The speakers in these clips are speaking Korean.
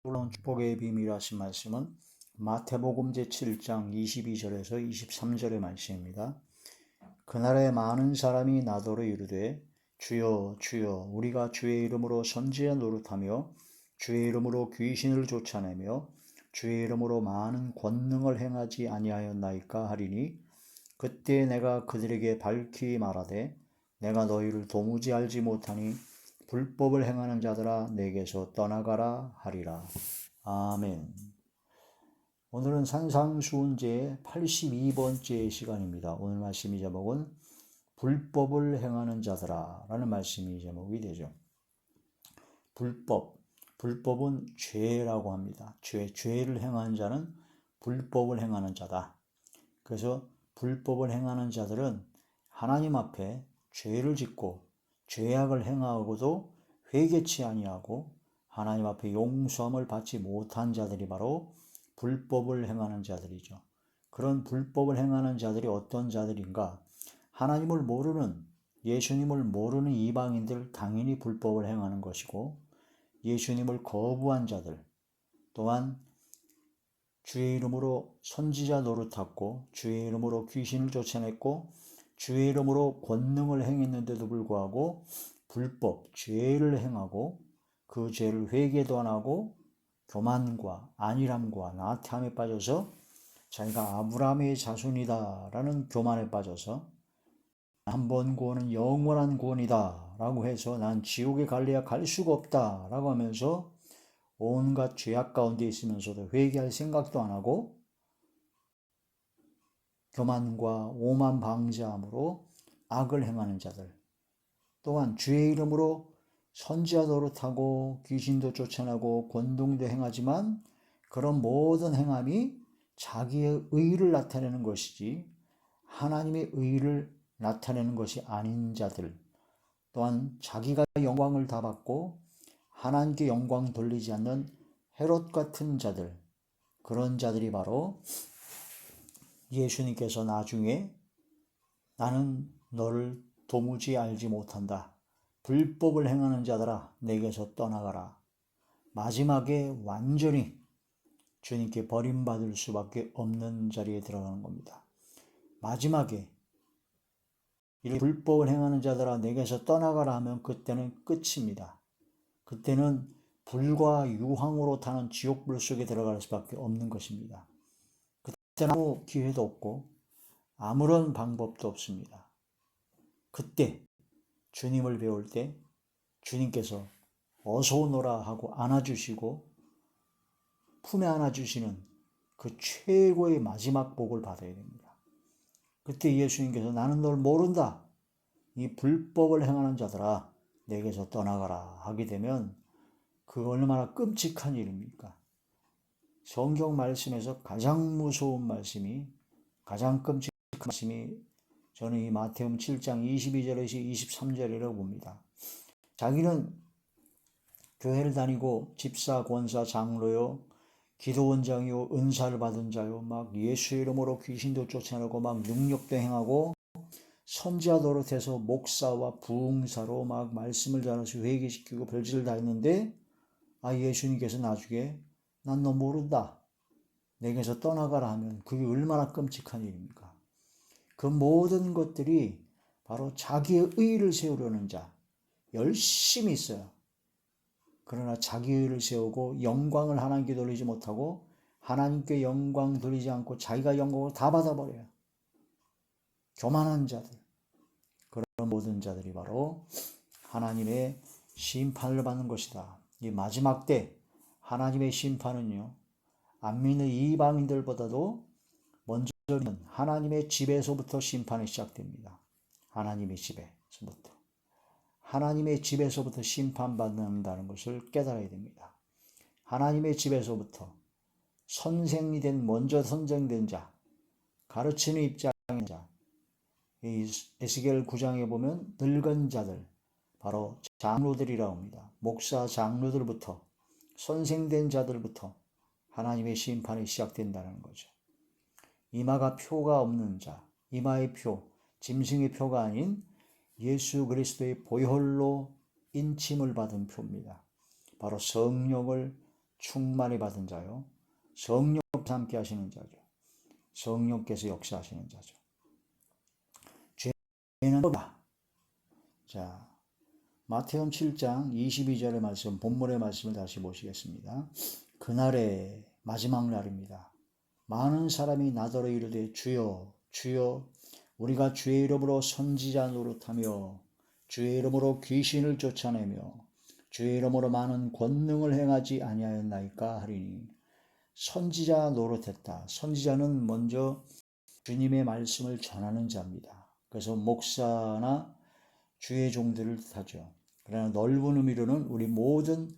놀라운 축복의 비밀 하신 말씀은 마태복음 제7장 22절에서 23절의 말씀입니다. 그날에 많은 사람이 나더러 이르되 주여 주여 우리가 주의 이름으로 선지자 노릇하며 주의 이름으로 귀신을 쫓아내며 주의 이름으로 많은 권능을 행하지 아니하였나이까 하리니 그때 내가 그들에게 밝히 말하되 내가 너희를 도무지 알지 못하니 불법을 행하는 자들아 내게서 떠나가라 하리라. 아멘. 오늘은 산상수훈제 82번째 시간입니다. 오늘 말씀의 제목은 불법을 행하는 자들아 라는 말씀이 제목이 되죠. 불법은 죄라고 합니다. 죄를 행하는 자는 불법을 행하는 자다. 그래서 불법을 행하는 자들은 하나님 앞에 죄를 짓고 죄악을 행하고도 회개치 아니하고 하나님 앞에 용서함을 받지 못한 자들이 바로 불법을 행하는 자들이죠. 그런 불법을 행하는 자들이 어떤 자들인가? 하나님을 모르는, 예수님을 모르는 이방인들 당연히 불법을 행하는 것이고, 예수님을 거부한 자들, 또한 주의 이름으로 선지자 노릇했고 주의 이름으로 귀신을 쫓아냈고 주의 이름으로 권능을 행했는데도 불구하고 불법, 죄를 행하고 그 죄를 회개도 안 하고 교만과 안일함과 나태함에 빠져서 자기가 아브라함의 자손이다 라는 교만에 빠져서 한 번 구원은 영원한 구원이다 라고 해서 난 지옥에 갈래야 갈 수가 없다 라고 하면서 온갖 죄악 가운데 있으면서도 회개할 생각도 안 하고 교만과 오만 방자함으로 악을 행하는 자들, 또한 주의 이름으로 선지자 노릇하고 귀신도 쫓아내고 권능도 행하지만 그런 모든 행함이 자기의 의를 나타내는 것이지 하나님의 의를 나타내는 것이 아닌 자들, 또한 자기가 영광을 다 받고 하나님께 영광 돌리지 않는 헤롯 같은 자들, 그런 자들이 바로 예수님께서 나중에 나는 너를 도무지 알지 못한다. 불법을 행하는 자들아 내게서 떠나가라. 마지막에 완전히 주님께 버림받을 수밖에 없는 자리에 들어가는 겁니다. 마지막에 이 불법을 행하는 자들아 내게서 떠나가라 하면 그때는 끝입니다. 그때는 불과 유황으로 타는 지옥불 속에 들어갈 수밖에 없는 것입니다. 그때는 아무 기회도 없고 아무런 방법도 없습니다. 그때 주님을 배울 때 주님께서 어서 오너라 하고 안아주시고 품에 안아주시는 그 최고의 마지막 복을 받아야 됩니다. 그때 예수님께서 나는 널 모른다. 이 불법을 행하는 자들아 내게서 떠나가라 하게 되면 그 얼마나 끔찍한 일입니까? 성경 말씀에서 가장 무서운 말씀이, 가장 끔찍한 말씀이 저는 이 마태복음 7장 22절에서 23절이라고 봅니다. 자기는 교회를 다니고 집사, 권사, 장로요, 기도원장이요, 은사를 받은 자요, 막 예수의 이름으로 귀신도 쫓아내고 막 능력도 행하고 선지자 노릇해서 목사와 부흥사로 막 말씀을 전해서 회개시키고 별짓을 다 했는데 예수님께서 나중에 난 너 모른다. 내게서 떠나가라 하면 그게 얼마나 끔찍한 일입니까? 그 모든 것들이 바로 자기의 의를 세우려는 자, 열심히 있어요. 그러나 자기의 의를 세우고 영광을 하나님께 돌리지 못하고 하나님께 영광 돌리지 않고 자기가 영광을 다 받아버려요. 교만한 자들, 그런 모든 자들이 바로 하나님의 심판을 받는 것이다. 이 마지막 때 하나님의 심판은요, 안 믿는 이방인들보다도 먼저는 하나님의 집에서부터 심판이 시작됩니다. 하나님의 집에서부터. 하나님의 집에서부터 심판받는다는 것을 깨달아야 됩니다. 하나님의 집에서부터 먼저 선생된 자, 가르치는 입장인 자, 이 에스겔 9장에 보면 늙은 자들, 바로 장로들이라고 합니다. 목사 장로들부터 선생된 자들부터 하나님의 심판이 시작된다는 거죠. 이마가 표가 없는 자, 이마의 표, 짐승의 표가 아닌 예수 그리스도의 보혈로 인침을 받은 표입니다. 바로 성령을 충만히 받은 자요. 성령께서 함께 하시는 자죠. 성령께서 역사하시는 자죠. 죄는 법이다. 자, 마태복음 7장 22절의 말씀, 본문의 말씀을 다시 보시겠습니다. 그날의 마지막 날입니다. 많은 사람이 나더러 이르되 주여 주여 우리가 주의 이름으로 선지자 노릇하며 주의 이름으로 귀신을 쫓아내며 주의 이름으로 많은 권능을 행하지 아니하였나이까 하리니. 선지자 노릇했다. 선지자는 먼저 주님의 말씀을 전하는 자입니다. 그래서 목사나 주의 종들을 뜻하죠. 그러나 넓은 의미로는 우리 모든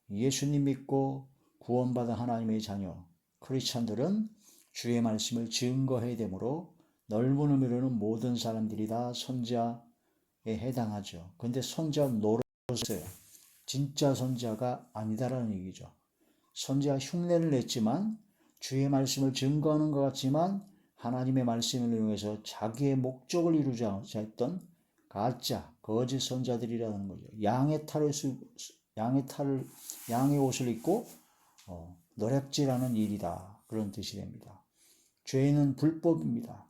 예수님 믿고 구원받은 하나님의 자녀 크리스찬들은 주의 말씀을 증거해야 되므로 넓은 의미로는 모든 사람들이 다 선지자에 해당하죠. 그런데 선지자 노릇했어요. 진짜 선지자가 아니다라는 얘기죠. 선지자 흉내를 냈지만 주의 말씀을 증거하는 것 같지만 하나님의 말씀을 이용해서 자기의 목적을 이루자 했던 가짜 거짓 선자들이라는 거죠. 양의 옷을 입고 노략질하는 일이다. 그런 뜻이 됩니다. 죄는 불법입니다.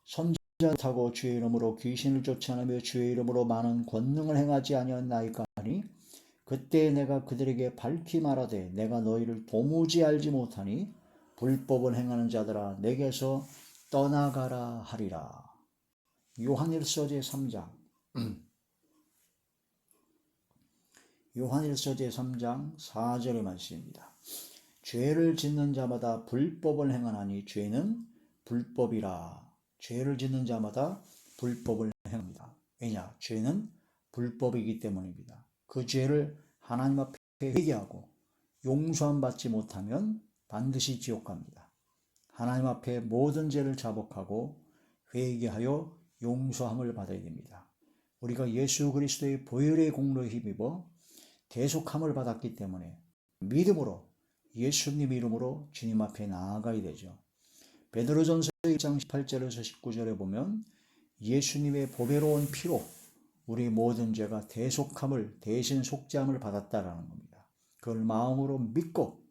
선지자하고 주의 이름으로 귀신을 쫓아내며 주의 이름으로 많은 권능을 행하지 아니하였나이까 하니 그때 내가 그들에게 밝히 말하되 내가 너희를 도무지 알지 못하니 불법을 행하는 자들아 내게서 떠나가라 하리라. 요한일서 제3장 요한일서 제3장 4절의 말씀입니다. 죄를 짓는 자마다 불법을 행하나니 죄는 불법이라. 죄를 짓는 자마다 불법을 행합니다. 왜냐? 죄는 불법이기 때문입니다. 그 죄를 하나님 앞에 회개하고 용서함 받지 못하면 반드시 지옥 갑니다. 하나님 앞에 모든 죄를 자복하고 회개하여 용서함을 받아야 됩니다. 우리가 예수 그리스도의 보혈의 공로에 힘입어 대속함을 받았기 때문에 믿음으로 예수님 이름으로 주님 앞에 나아가야 되죠. 베드로전서 1장 18절에서 19절에 보면 예수님의 보배로운 피로 우리 모든 죄가 대속함을 대신 속죄함을 받았다라는 겁니다. 그걸 마음으로 믿고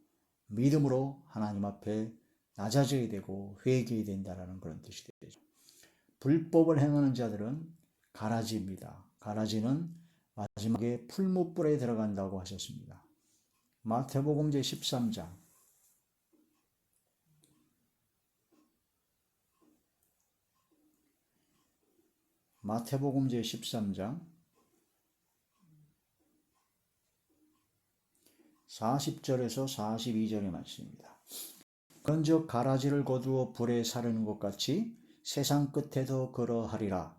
믿음으로 하나님 앞에 낮아져야 되고 회개해야 된다라는 그런 뜻이 되죠. 불법을 행하는 자들은 가라지입니다. 가라지는 마지막에 풀무불에 들어간다고 하셨습니다. 마태복음 제13장 마태복음 제13장 40절에서 42절의 말씀입니다. 그런즉 가라지를 거두어 불에 사르는 것 같이 세상 끝에도 그러하리라.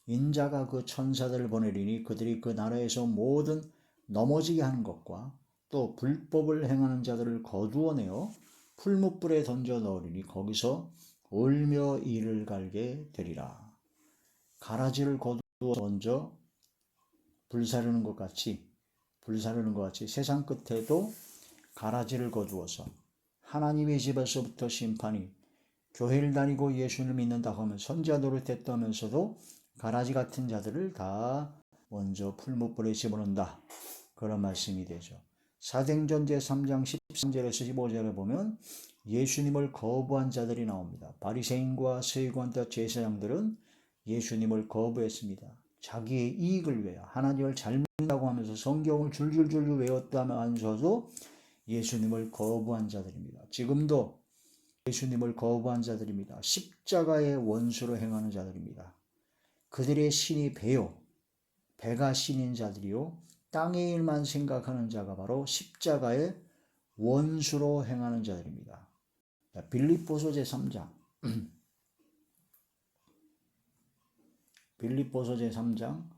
인자가 그 천사들을 보내리니 그들이 그 나라에서 모든 넘어지게 하는 것과 또 불법을 행하는 자들을 거두어내어 풀무불에 던져 넣으리니 거기서 울며 이를 갈게 되리라. 가라지를 거두어 던져 불사르는 것 같이 세상 끝에도 가라지를 거두어서 하나님의 집에서부터 심판이 교회를 다니고 예수를 믿는다고 하면 선지자 노릇했다 하면서도 가라지 같은 자들을 다 먼저 풀무불에 집어넣는다. 그런 말씀이 되죠. 사도행전 제3장 13절에서 15절에 보면 예수님을 거부한 자들이 나옵니다. 바리새인과 서기관과 제사장들은 예수님을 거부했습니다. 자기의 이익을 위하여 하나님을 잘 믿는다고 하면서 성경을 줄줄줄 외웠다면서도 예수님을 거부한 자들입니다. 지금도 예수님을 거부한 자들입니다. 십자가의 원수로 행하는 자들입니다. 그들의 신이 배가 신인 자들이요 땅의 일만 생각하는 자가 바로 십자가의 원수로 행하는 자들입니다. 빌립보서 제3장 빌립보서 제3장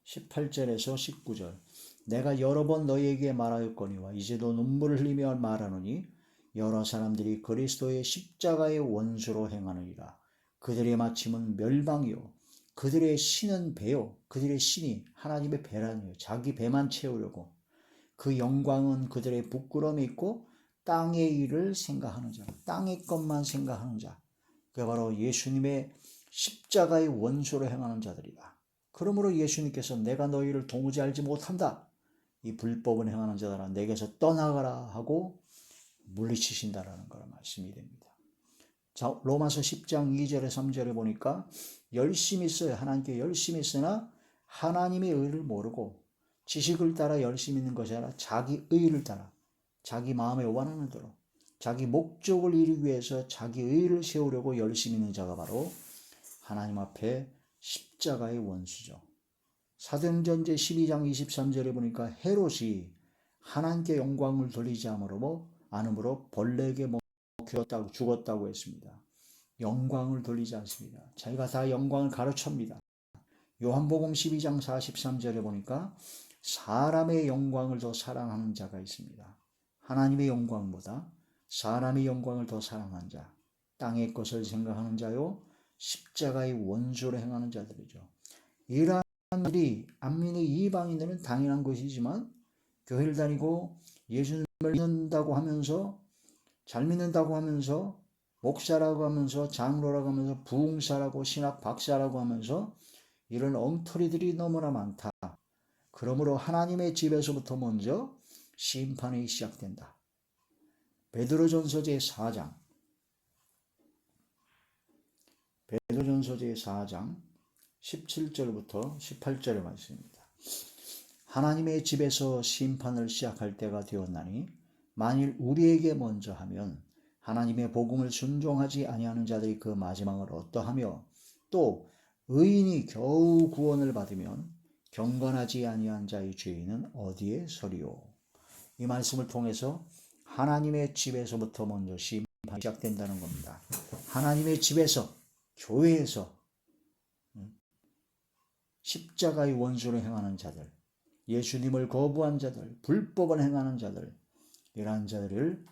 18절에서 19절 내가 여러 번 너희에게 말하였거니와 이제도 눈물을 흘리며 말하노니 여러 사람들이 그리스도의 십자가의 원수로 행하느니라. 그들의 마침은 멸망이요 그들의 신은 배요 그들의 신이 하나님의 배라니요 자기 배만 채우려고 그 영광은 그들의 부끄러움이 있고 땅의 일을 생각하는 자 땅의 것만 생각하는 자 그게 바로 예수님의 십자가의 원수로 행하는 자들이다. 그러므로 예수님께서 내가 너희를 도무지 알지 못한다. 이 불법을 행하는 자들아 내게서 떠나가라 하고 물리치신다라는 걸 말씀이 됩니다. 자, 로마서 10장 2절에 3절에 보니까 열심히 써요. 하나님께 열심히 쓰나 하나님의 의를 모르고 지식을 따라 열심히 있는 것이 아니라 자기 의를 따라 자기 마음에 원하는 대로 자기 목적을 이루기 위해서 자기 의를 세우려고 열심히 있는 자가 바로 하나님 앞에 십자가의 원수죠. 사도행전 12장 23절에 보니까 헤롯이 하나님께 영광을 돌리지 않으므로 벌레에게 죽었다고 했습니다. 영광을 돌리지 않습니다. 자기가 다 영광을 가로찹니다. 요한복음 12장 43절에 보니까 사람의 영광을 더 사랑하는 자가 있습니다. 하나님의 영광보다 사람의 영광을 더 사랑하는 자, 땅의 것을 생각하는 자요, 십자가의 원수로 행하는 자들이죠. 이러한 일이 안민의 이방인들은 당연한 것이지만 교회를 다니고 예수님을 믿는다고 하면서 잘 믿는다고 하면서 목사라고 하면서 장로라고 하면서 부흥사라고 신학 박사라고 하면서 이런 엉터리들이 너무나 많다. 그러므로 하나님의 집에서부터 먼저 심판이 시작된다. 베드로전서 제4장 17절부터 18절의 말씀입니다. 하나님의 집에서 심판을 시작할 때가 되었나니 만일 우리에게 먼저 하면 하나님의 복음을 순종하지 아니하는 자들이 그 마지막을 어떠하며 또 의인이 겨우 구원을 받으면 경건하지 아니한 자의 죄인은 어디에 서리요. 이 말씀을 통해서 하나님의 집에서부터 먼저 심판이 시작된다는 겁니다. 하나님의 집에서, 교회에서 십자가의 원수를 행하는 자들, 예수님을 거부한 자들, 불법을 행하는 자들, 이러한 자들을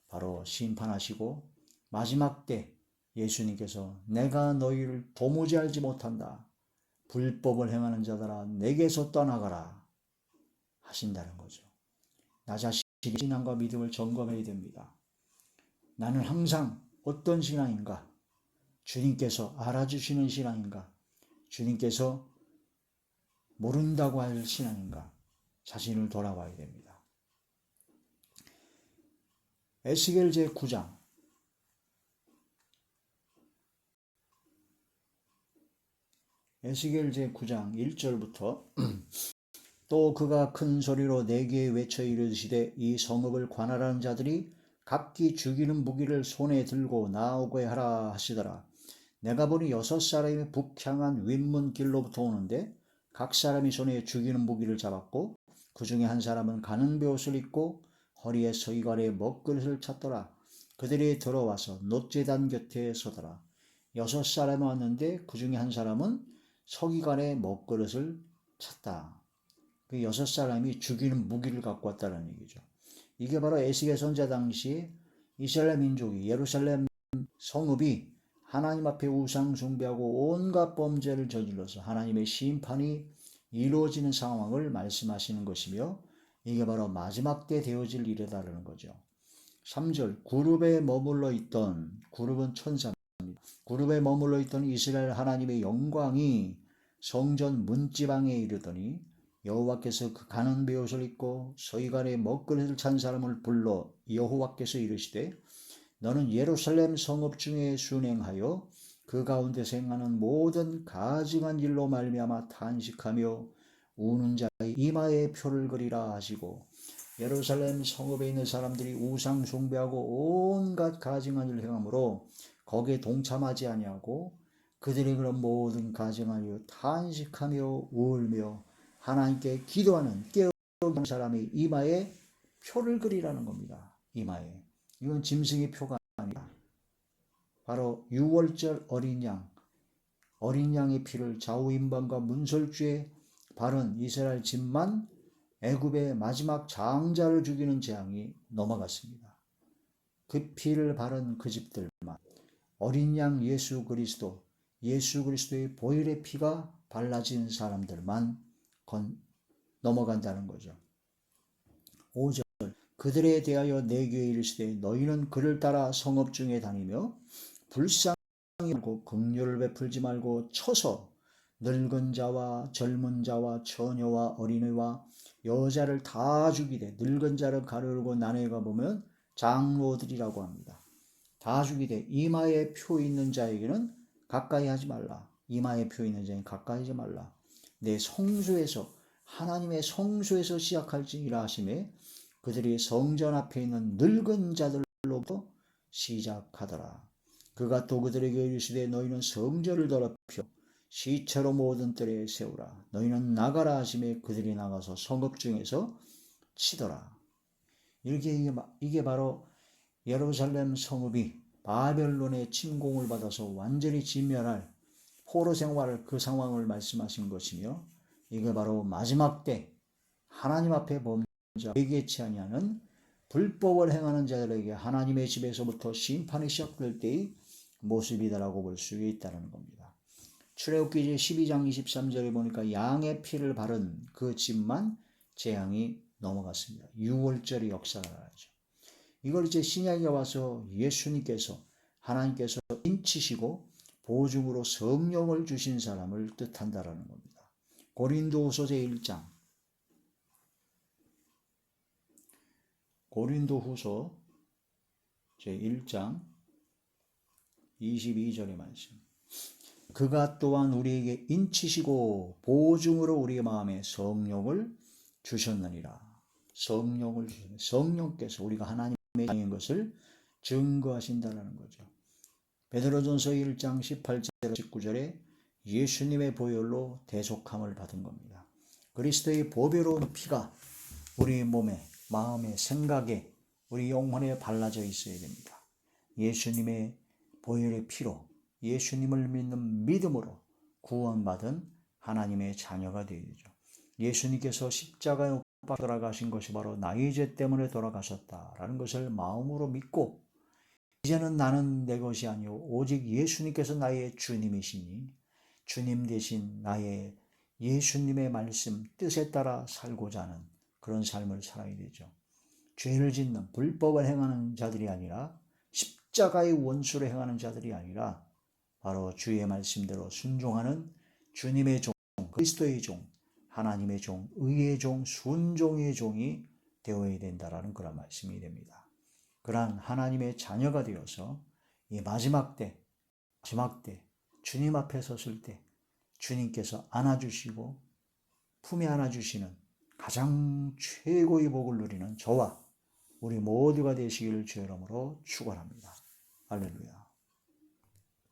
바로 심판하시고 마지막 때 예수님께서 내가 너희를 도무지 알지 못한다. 불법을 행하는 자들아 내게서 떠나가라 하신다는 거죠. 나 자신의 신앙과 믿음을 점검해야 됩니다. 나는 항상 어떤 신앙인가? 주님께서 알아주시는 신앙인가? 주님께서 모른다고 할 신앙인가? 자신을 돌아봐야 됩니다. 에스겔 제9장 에스겔 제9장 1절부터 또 그가 큰 소리로 내게 외쳐 이르시되 이 성읍을 관할하는 자들이 각기 죽이는 무기를 손에 들고 나오게 하라 하시더라. 내가 보니 6사람이 북향한 윗문길로부터 오는데 각 사람이 손에 죽이는 무기를 잡았고 그 중에 한 사람은 가는 베옷을 입고 허리에 서기관의 먹그릇을 찼더라. 그들이 들어와서 놋제단 곁에 서더라. 6사람이 왔는데 그 중에 한 사람은 서기관의 먹그릇을 찼다. 그 6사람이 죽이는 무기를 갖고 왔다는 얘기죠. 이게 바로 에스겔 선지자 당시에 이스라엘 민족이 예루살렘 성읍이 하나님 앞에 우상 숭배하고 온갖 범죄를 저질러서 하나님의 심판이 이루어지는 상황을 말씀하시는 것이며 이게 바로 마지막 때 되어질 일이다라는 거죠. 3절 그룹에 머물러 있던 그룹은 천사입니다. 그룹에 머물러 있던 이스라엘 하나님의 영광이 성전 문지방에 이르더니 여호와께서 그 가는 베옷을 입고 서기관의 먹그릇을 찬 사람을 불러 여호와께서 이르시되 너는 예루살렘 성읍 중에 순행하여 그 가운데서 행하는 모든 가증한 일로 말미암아 탄식하며 우는 자의 이마에 표를 그리라 하시고 예루살렘 성읍에 있는 사람들이 우상 숭배하고 온갖 가증한 일을 행함으로 거기에 동참하지 아니하고 그들이 그런 모든 가증한 일로 탄식하며 울며 하나님께 기도하는 깨어있는 사람의 이마에 표를 그리라는 겁니다. 이마에. 이건 짐승의 표가 아니라 바로 유월절 어린 양의 피를 좌우인방과 문설주에 바른 이스라엘 집만 애굽의 마지막 장자를 죽이는 재앙이 넘어갔습니다. 그 피를 바른 그 집들만 어린 양 예수 그리스도의 보혈의 피가 발라진 사람들만 넘어간다는 거죠. 5절 그들에 대하여 내게 이르시되 너희는 그를 따라 성읍 중에 다니며 불쌍히 말고 긍휼을 베풀지 말고 쳐서 늙은 자와 젊은 자와 처녀와 어린이와 여자를 다 죽이되, 늙은 자를 가르고 나눠가 보면 장로들이라고 합니다. 다 죽이되 이마에 표 있는 자에게는 가까이 하지 말라. 이마에 표 있는 자에게는 가까이 하지 말라. 내 성소에서, 하나님의 성소에서 시작할지니라 하시매 그들이 성전 앞에 있는 늙은 자들로부터 시작하더라. 그가 또 그들에게 이르시되 너희는 성전을 더럽혀 시체로 모든 뜰에 세우라. 너희는 나가라 하시매 그들이 나가서 성읍 중에서 치더라. 이게 바로 예루살렘 성읍이 바벨론의 침공을 받아서 완전히 진멸할 포로 생활, 그 상황을 말씀하신 것이며, 이게 바로 마지막 때 하나님 앞에 범죄자, 회개치 아니하는 불법을 행하는 자들에게 하나님의 집에서부터 심판이 시작될 때의 모습이다라고 볼 수 있다는 겁니다. 출애굽기 12장 23절에 보니까 양의 피를 바른 그 집만 재앙이 넘어갔습니다. 6월절의 역사가 나죠. 이걸 이제 신약에 와서 예수님께서, 하나님께서 인치시고 보증으로 성령을 주신 사람을 뜻한다라는 겁니다. 고린도후서 제1장, 고린도후서 제1장 22절의 말씀. 그가 또한 우리에게 인치시고 보증으로 우리 마음에 성령을 주셨느니라. 성령을 주셨느니라. 성령께서 우리가 하나님의 자녀인 것을 증거하신다는 거죠. 베드로전서 1장 18절 19절에 예수님의 보혈로 대속함을 받은 겁니다. 그리스도의 보배로운 피가 우리 몸에, 마음에, 생각에, 우리 영혼에 발라져 있어야 됩니다. 예수님의 보혈의 피로, 예수님을 믿는 믿음으로 구원받은 하나님의 자녀가 되어야 되죠. 예수님께서 십자가에 못 박혀 돌아가신 것이 바로 나의 죄 때문에 돌아가셨다라는 것을 마음으로 믿고, 이제는 나는 내 것이 아니오 오직 예수님께서 나의 주님이시니 주님 대신 나의 예수님의 말씀 뜻에 따라 살고자 하는 그런 삶을 살아야 되죠. 죄를 짓는 불법을 행하는 자들이 아니라, 십자가의 원수를 행하는 자들이 아니라, 바로 주의 말씀대로 순종하는 주님의 종, 그리스도의 종, 하나님의 종, 의의 종, 순종의 종이 되어야 된다라는 그런 말씀이 됩니다. 그러한 하나님의 자녀가 되어서 이 마지막 때 주님 앞에 섰을 때 주님께서 안아주시고 품에 안아주시는 가장 최고의 복을 누리는 저와 우리 모두가 되시기를 주의 이름으로 축원합니다. 할렐루야.